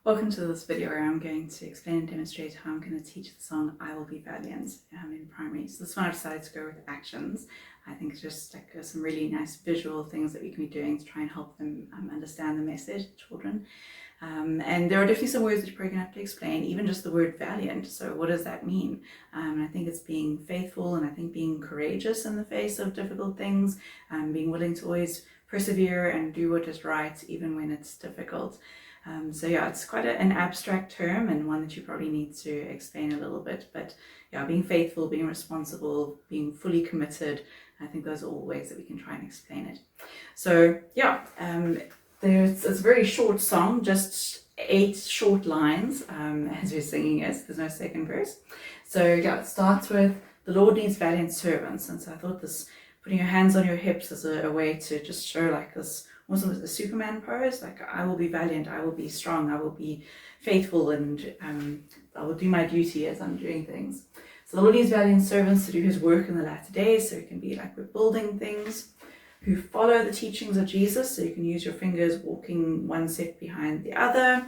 Welcome to this video where I'm going to explain and demonstrate how I'm going to teach the song I Will Be Valiant in primary. So this one I've decided to go with actions. I think it's just like some really nice visual things that we can be doing to try and help them understand the message, children. And there are definitely some words that you're probably going to have to explain, even just the word valiant. So what does that mean? I think it's being faithful, and I think being courageous in the face of difficult things, being willing to always persevere and do what is right even when it's difficult. So yeah, it's quite an abstract term and one that you probably need to explain a little bit, but yeah, being faithful, being responsible, being fully committed, I think those are all ways that we can try and explain it. So yeah, it's a very short song, just 8 short lines as we're singing it. There's no second verse. So yeah, it starts with, the Lord needs valiant servants. And so I thought this, putting your hands on your hips as a way to just show like this, almost like the Superman pose, like I will be valiant, I will be strong, I will be faithful, and I will do my duty as I'm doing things. So the Lord needs valiant servants to do his work in the latter days, so it can be like we're building things, who follow the teachings of Jesus, so you can use your fingers walking one step behind the other,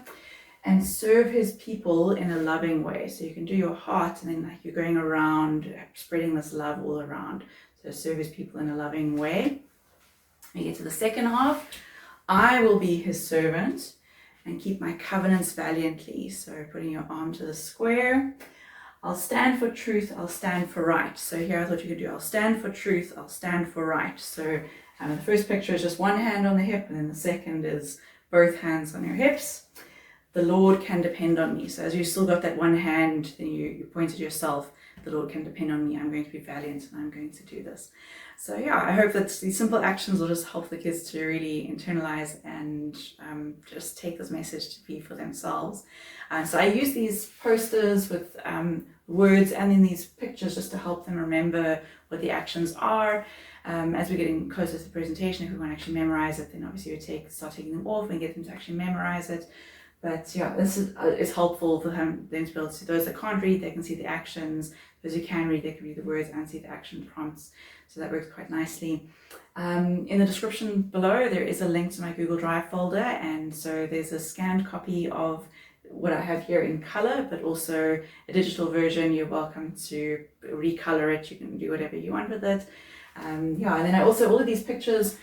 and serve his people in a loving way. So you can do your heart and then like you're going around spreading this love all around. So serve his people in a loving way. We get to the second half. I will be his servant and keep my covenants valiantly. So putting your arm to the square. I'll stand for truth, I'll stand for right. So here I thought you could do, I'll stand for truth, I'll stand for right. So the first picture is just one hand on the hip, and then the second is both hands on your hips. The Lord can depend on me. So as you still got that one hand, then you point at yourself, the Lord can depend on me, I'm going to be valiant and I'm going to do this. So yeah, I hope that these simple actions will just help the kids to really internalize and just take this message to be for themselves. So I use these posters with words and then these pictures just to help them remember what the actions are. As we're getting closer to the presentation, if we want to actually memorize it, then obviously we start taking them off and get them to actually memorize it. But yeah, this is helpful for them to be able to, those that can't read, they can see the actions. Those who can read, they can read the words and see the action prompts. So that works quite nicely. In the description below, there is a link to my Google Drive folder. And so there's a scanned copy of what I have here in color, but also a digital version. You're welcome to recolor it. You can do whatever you want with it. Yeah, and then I also, all of these pictures,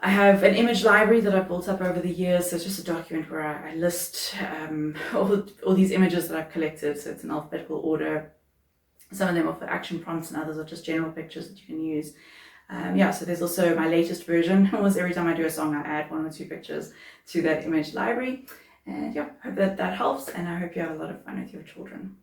I have an image library that I've built up over the years. So it's just a document where I list all these images that I've collected. So it's in alphabetical order. Some of them are for action prompts and others are just general pictures that you can use. Yeah, so there's also my latest version. Almost every time I do a song, I add 1 or 2 pictures to that image library. And yeah, I hope that helps, and I hope you have a lot of fun with your children.